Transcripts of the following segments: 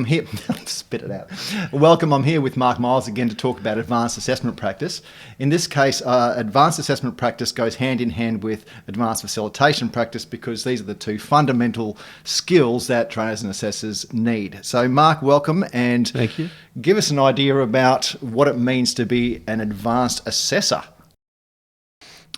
I'm here, spit it out. Welcome, I'm here with Mark Miles again to talk about advanced assessment practice. In this case, advanced assessment practice goes hand in hand with advanced facilitation practice because these are the two fundamental skills that trainers and assessors need. So Mark, welcome, and thank you. Give us an idea about what it means to be an advanced assessor.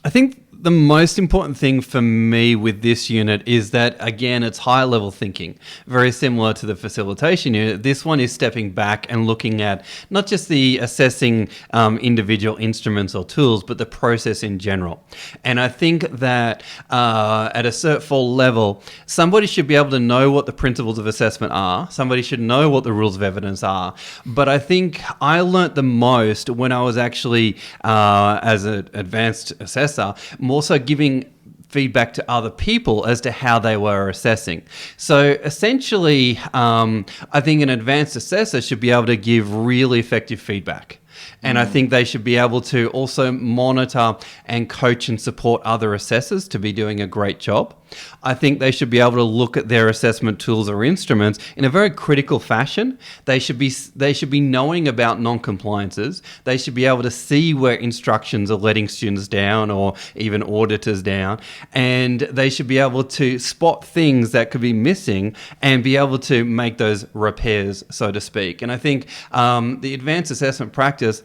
I think the most important thing for me with this unit is that, again, it's high level thinking, very similar to the facilitation unit. This one is stepping back and looking at not just the assessing individual instruments or tools, but the process in general. And I think that at a cert 4 level, somebody should be able to know what the principles of assessment are. Somebody should know what the rules of evidence are. But I think I learnt the most when I was actually, as an advanced assessor, also giving feedback to other people as to how they were assessing. So essentially, I think an advanced assessor should be able to give really effective feedback. And I think they should be able to also monitor and coach and support other assessors to be doing a great job. I think they should be able to look at their assessment tools or instruments in a very critical fashion. They should be knowing about non-compliances. They should be able to see where instructions are letting students down or even auditors down. And they should be able to spot things that could be missing and be able to make those repairs, so to speak. And I think the advanced assessment practice,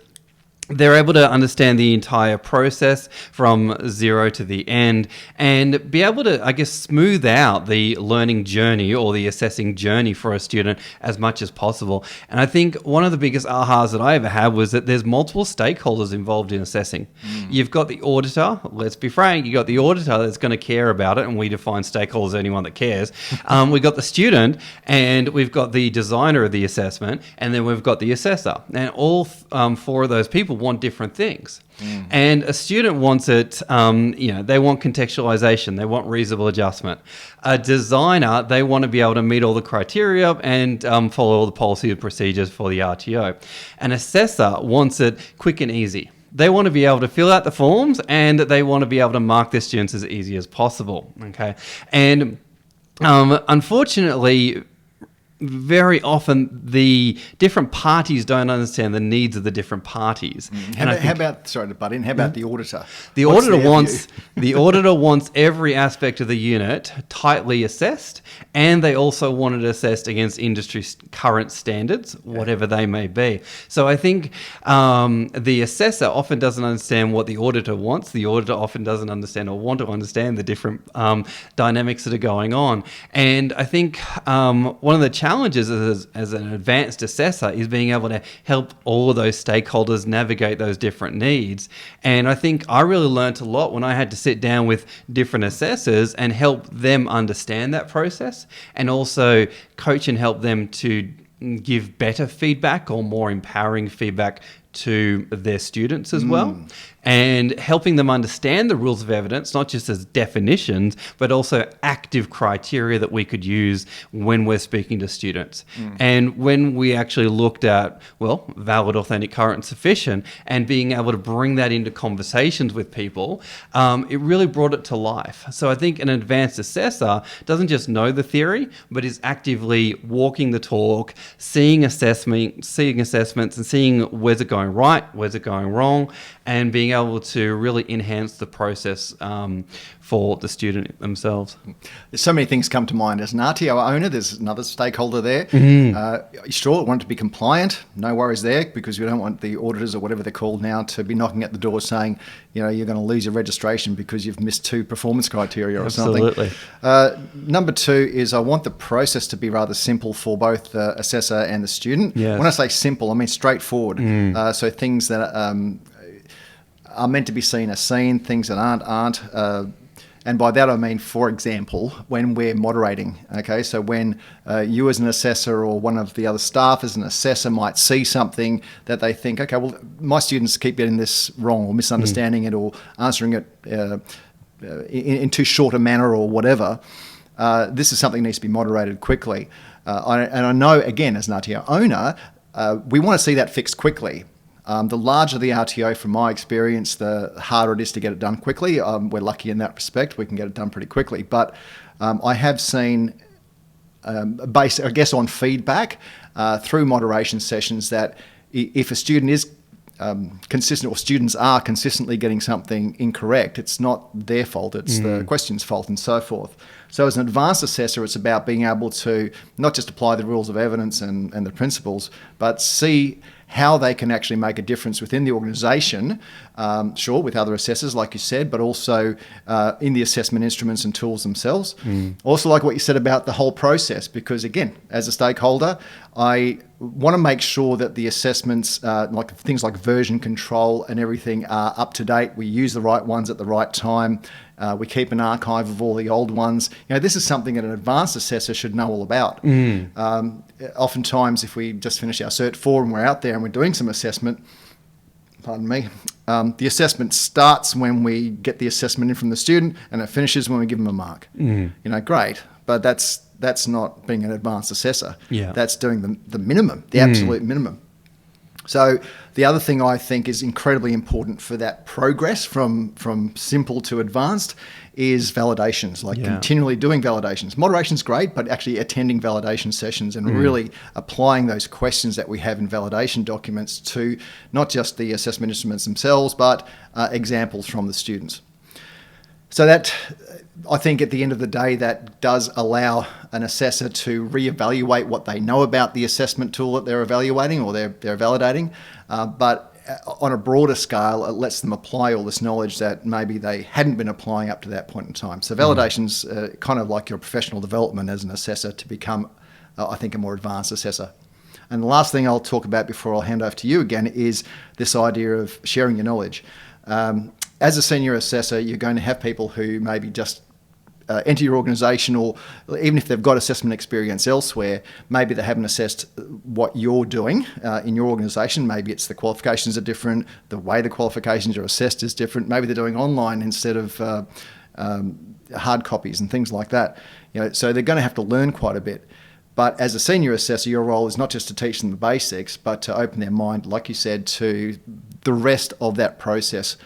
they're able to understand the entire process from zero to the end and be able to, I guess, smooth out the learning journey or the assessing journey for a student as much as possible. And I think one of the biggest ahas that I ever had was that there's multiple stakeholders involved in assessing. You've got the auditor, let's be frank, you've got the auditor that's going to care about it, and we define stakeholders as anyone that cares. We've got the student, and we've got the designer of the assessment, and then we've got the assessor. And all four of those people want different things. And a student wants it, they want contextualization, they want reasonable adjustment. A designer, they want to be able to meet all the criteria and follow all the policy and procedures for the RTO. An assessor wants it quick and easy. They want to be able to fill out the forms and they want to be able to mark their students as easy as possible. Okay, and unfortunately, very often the different parties don't understand the needs of the different parties. How about, sorry to butt in, how about the auditor? The auditor wants every aspect of the unit tightly assessed, and they also want it assessed against industry current standards, whatever they may be. So I think the assessor often doesn't understand what the auditor wants. The auditor often doesn't understand or want to understand the different dynamics that are going on. And I think one of the challenges as an advanced assessor is being able to help all of those stakeholders navigate those different needs. And I think I really learned a lot when I had to sit down with different assessors and help them understand that process and also coach and help them to give better feedback or more empowering feedback to their students as well, and helping them understand the rules of evidence, not just as definitions, but also active criteria that we could use when we're speaking to students. And when we actually looked at, valid, authentic, current, and sufficient, and being able to bring that into conversations with people, it really brought it to life. So I think an advanced assessor doesn't just know the theory, but is actively walking the talk, seeing assessments and seeing where's it going right, where's it going wrong, and being able to really enhance the process for the student themselves. There's so many things come to mind. As an RTO owner, there's another stakeholder there. Sure, want it to be compliant, no worries there, because we don't want the auditors or whatever they're called now to be knocking at the door saying, you're going to lose your registration because you've missed 2 performance criteria or something. Absolutely. Number 2 is I want the process to be rather simple for both the assessor and the student. Yes. When I say simple, I mean straightforward. So things that are meant to be seen are seen, things that aren't. And by that I mean, for example, when we're moderating, okay? So when you as an assessor or one of the other staff as an assessor might see something that they think, okay, well, my students keep getting this wrong or misunderstanding it or answering it in too short a manner or whatever, this is something that needs to be moderated quickly. And I know, again, as an RTO owner, we want to see that fixed quickly. The larger the RTO, from my experience, the harder it is to get it done quickly. We're lucky in that respect. We can get it done pretty quickly. But I have seen, based, I guess, on feedback, through moderation sessions that if a student is consistent, or students are consistently getting something incorrect, it's not their fault, it's the question's fault, and so forth. So as an advanced assessor, it's about being able to not just apply the rules of evidence and the principles, but see how they can actually make a difference within the organisation, sure, with other assessors, like you said, but also in the assessment instruments and tools themselves. Also like what you said about the whole process, because again, as a stakeholder, I want to make sure that the assessments, like things like version control and everything, are up to date. We use the right ones at the right time. We keep an archive of all the old ones. This is something that an advanced assessor should know all about. Oftentimes, if we just finish our Cert 4 and we're out there and we're doing some assessment, pardon me, the assessment starts when we get the assessment in from the student, and it finishes when we give them a mark. Great, but that's not being an advanced assessor. Yeah. That's doing the minimum, the absolute minimum. So the other thing I think is incredibly important for that progress from simple to advanced is validations, like continually doing validations. Moderation's great, but actually attending validation sessions and really applying those questions that we have in validation documents to not just the assessment instruments themselves, but examples from the students. So that, I think at the end of the day, that does allow an assessor to reevaluate what they know about the assessment tool that they're evaluating or they're validating. But on a broader scale, it lets them apply all this knowledge that maybe they hadn't been applying up to that point in time. So validation's kind of like your professional development as an assessor to become, I think, a more advanced assessor. And the last thing I'll talk about before I'll hand over to you again is this idea of sharing your knowledge. As a senior assessor, you're going to have people who maybe just enter your organisation, or even if they've got assessment experience elsewhere, maybe they haven't assessed what you're doing in your organisation. Maybe it's the qualifications are different, the way the qualifications are assessed is different. Maybe they're doing online instead of hard copies and things like that. So they're going to have to learn quite a bit. But as a senior assessor, your role is not just to teach them the basics, but to open their mind, like you said, to the rest of that process.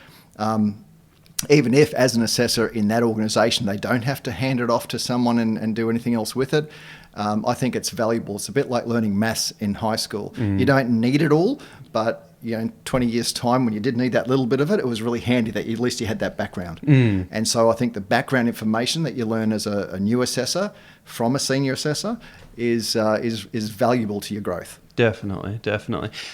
Even if, as an assessor in that organisation, they don't have to hand it off to someone and do anything else with it, I think it's valuable. It's a bit like learning maths in high school. You don't need it all, but in 20 years' time, when you did need that little bit of it, it was really handy that at least you had that background. And so I think the background information that you learn as a new assessor from a senior assessor is valuable to your growth. Definitely.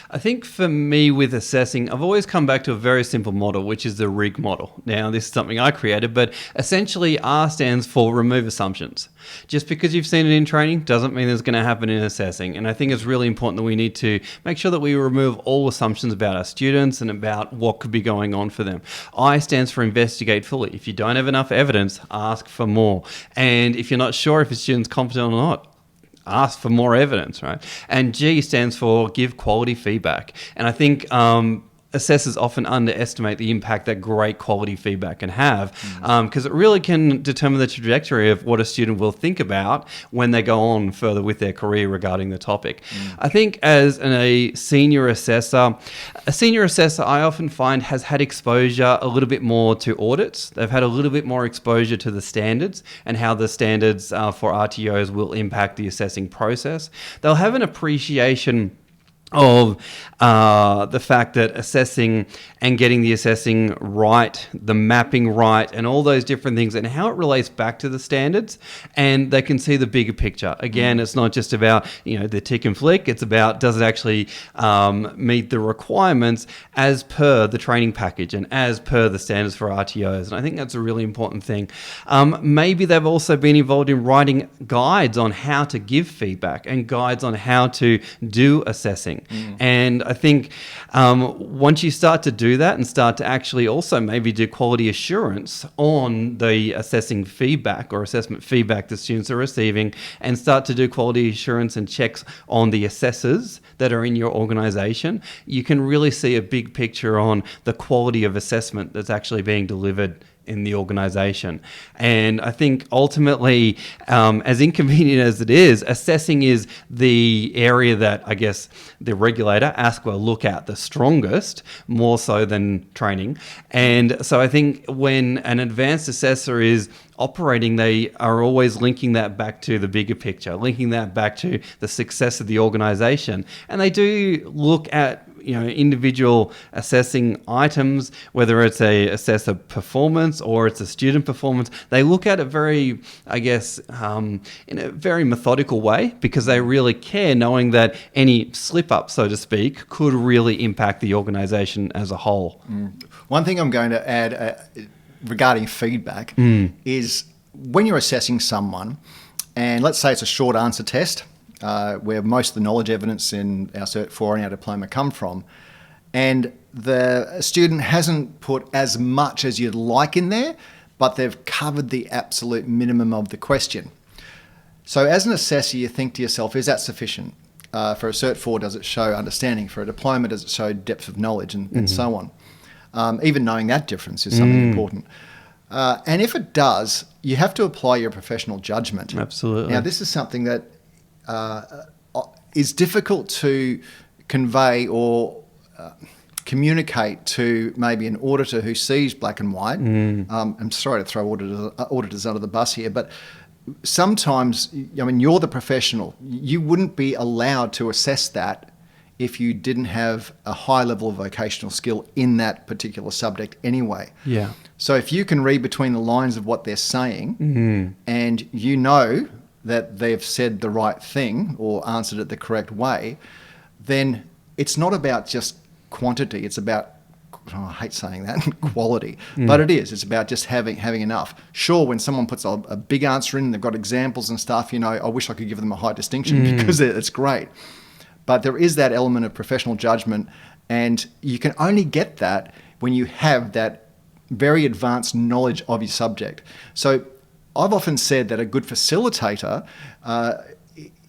I think for me with assessing, I've always come back to a very simple model, which is the RIG model. Now, this is something I created, but essentially R stands for remove assumptions. Just because you've seen it in training doesn't mean it's going to happen in assessing. And I think it's really important that we need to make sure that we remove all assumptions about our students and about what could be going on for them. I stands for investigate fully. If you don't have enough evidence, ask for more. And if you're not sure if a student's competent or not, ask for more evidence, right? And G stands for give quality feedback. And I think assessors often underestimate the impact that great quality feedback can have, because it really can determine the trajectory of what a student will think about when they go on further with their career regarding the topic. I think as a senior assessor I often find has had exposure a little bit more to audits. They've had a little bit more exposure to the standards and how the standards for RTOs will impact the assessing process. They'll have an appreciation of the fact that assessing and getting the assessing right, the mapping right, and all those different things, and how it relates back to the standards, and they can see the bigger picture. Again, it's not just about the tick and flick. It's about, does it actually meet the requirements as per the training package and as per the standards for RTOs. And I think that's a really important thing. Maybe they've also been involved in writing guides on how to give feedback and guides on how to do assessing. And I think once you start to do that and start to actually also maybe do quality assurance on the assessing feedback or assessment feedback the students are receiving, and start to do quality assurance and checks on the assessors that are in your organisation, you can really see a big picture on the quality of assessment that's actually being delivered in the organization. And I think ultimately, as inconvenient as it is, assessing is the area that I guess the regulator, ASC, will look at the strongest, more so than training. And so I think when an advanced assessor is operating, they are always linking that back to the bigger picture, linking that back to the success of the organization. And they do look at individual assessing items, whether it's a assessor performance or it's a student performance. They look at it very, I guess, in a very methodical way, because they really care, knowing that any slip up, so to speak, could really impact the organization as a whole. One thing I'm going to add regarding feedback is when you're assessing someone, and let's say it's a short answer test, where most of the knowledge evidence in our Cert 4 and our diploma come from, and the student hasn't put as much as you'd like in there, but they've covered the absolute minimum of the question. So as an assessor, you think to yourself, is that sufficient? For a Cert 4, does it show understanding? For a diploma, does it show depth of knowledge, and so on? Even knowing that difference is something important. And if it does, you have to apply your professional judgment. Absolutely. Now, this is something that is difficult to convey or communicate to maybe an auditor who sees black and white. I'm sorry to throw auditors under the bus here, but sometimes, you're the professional. You wouldn't be allowed to assess that if you didn't have a high level of vocational skill in that particular subject anyway. Yeah. So if you can read between the lines of what they're saying, and you know that they've said the right thing or answered it the correct way, then it's not about just quantity. It's about, I hate saying that, quality. But it is. It's about just having enough. Sure, when someone puts a big answer in, they've got examples and stuff, I wish I could give them a high distinction because it's great. But there is that element of professional judgment, and you can only get that when you have that very advanced knowledge of your subject. So I've often said that a good facilitator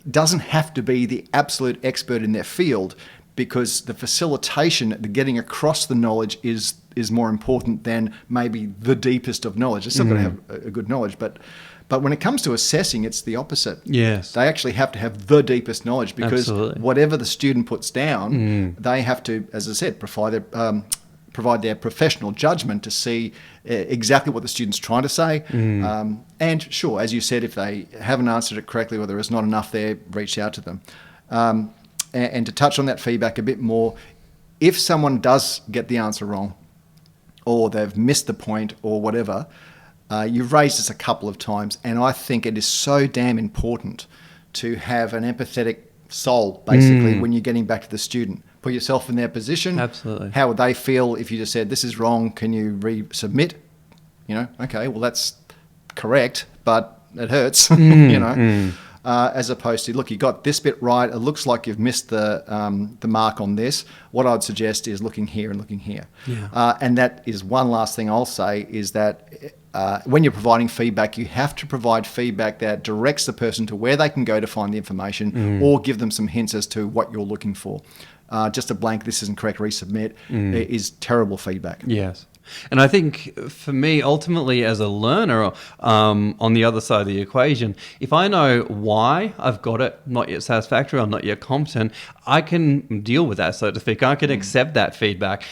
doesn't have to be the absolute expert in their field, because the facilitation, the getting across the knowledge is more important than maybe the deepest of knowledge. It's still got to have a good knowledge, but when it comes to assessing, it's the opposite. Yes. They actually have to have the deepest knowledge, because Absolutely. whatever the student puts down, they have to, as I said, provide their professional judgment to see exactly what the student's trying to say. And sure, as you said, if they haven't answered it correctly or there is not enough there, reach out to them. And to touch on that feedback a bit more, if someone does get the answer wrong, or they've missed the point or whatever, you've raised this a couple of times, and I think it is so damn important to have an empathetic soul, basically, when you're getting back to the student. Put yourself in their position. Absolutely. How would they feel if you just said, this is wrong, can you resubmit? Okay, well, that's correct, but it hurts, as opposed to, look, you got this bit right, it looks like you've missed the mark on this. What I'd suggest is looking here and looking here. Yeah. And that is one last thing I'll say, is that when you're providing feedback, you have to provide feedback that directs the person to where they can go to find the information, or give them some hints as to what you're looking for. Just a blank, this isn't correct, resubmit, is terrible feedback. Yes. And I think for me, ultimately, as a learner, on the other side of the equation, if I know why I've got it not yet satisfactory or not yet competent, I can deal with that, so to speak. I can accept that feedback.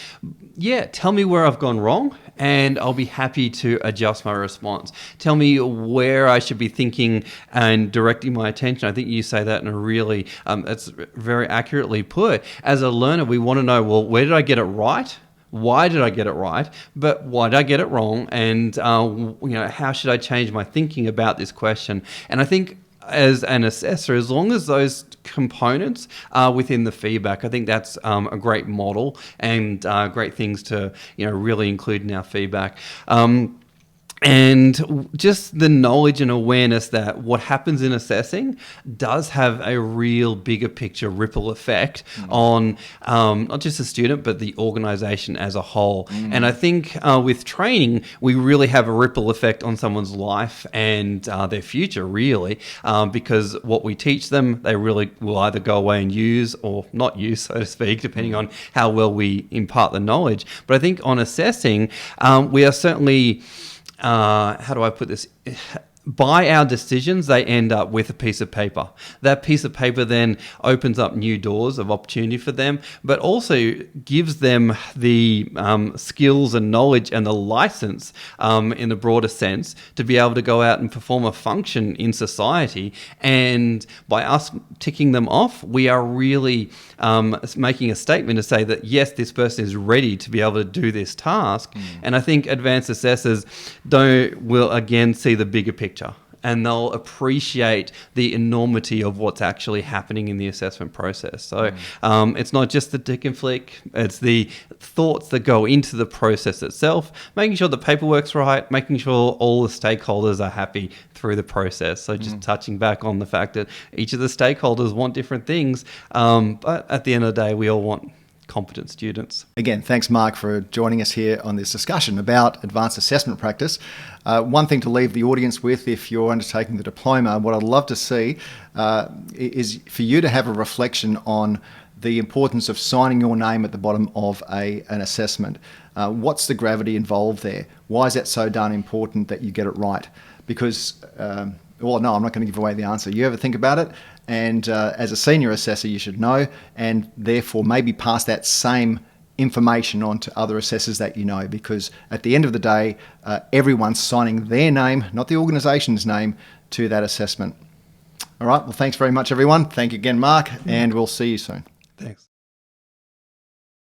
Yeah, tell me where I've gone wrong, and I'll be happy to adjust my response. Tell me where I should be thinking and directing my attention. I think you say that in a really, that's very accurately put. As a learner, we want to know, well, where did I get it right? Why did I get it right? But why did I get it wrong? And how should I change my thinking about this question? And I think as an assessor, as long as those components are within the feedback, I think that's a great model and great things to really include in our feedback. And just the knowledge and awareness that what happens in assessing does have a real bigger picture ripple effect on not just the student, but the organisation as a whole. And I think with training, we really have a ripple effect on someone's life and their future, really, because what we teach them, they really will either go away and use or not use, so to speak, depending on how well we impart the knowledge. But I think on assessing, we are certainly how do I put this? By our decisions, they end up with a piece of paper. That piece of paper then opens up new doors of opportunity for them, but also gives them the skills and knowledge and the license in the broader sense to be able to go out and perform a function in society. And by us ticking them off, we are really making a statement to say that, yes, this person is ready to be able to do this task. And I think advanced assessors will again see the bigger picture. And they'll appreciate the enormity of what's actually happening in the assessment process. So it's not just the tick and flick, it's the thoughts that go into the process itself, making sure the paperwork's right, making sure all the stakeholders are happy through the process. So just touching back on the fact that each of the stakeholders want different things, but at the end of the day, we all want competent students. Again, thanks, Mark, for joining us here on this discussion about advanced assessment practice. One thing to leave the audience with, if you're undertaking the diploma, what I'd love to see is for you to have a reflection on the importance of signing your name at the bottom of an assessment. What's the gravity involved there? Why is that so darn important that you get it right? Because, well, no, I'm not going to give away the answer. You ever think about it? And as a senior assessor, you should know, and therefore maybe pass that same information on to other assessors that you know, because at the end of the day, everyone's signing their name, not the organisation's name, to that assessment. All right, well, thanks very much, everyone. Thank you again, Mark, and we'll see you soon. Thanks.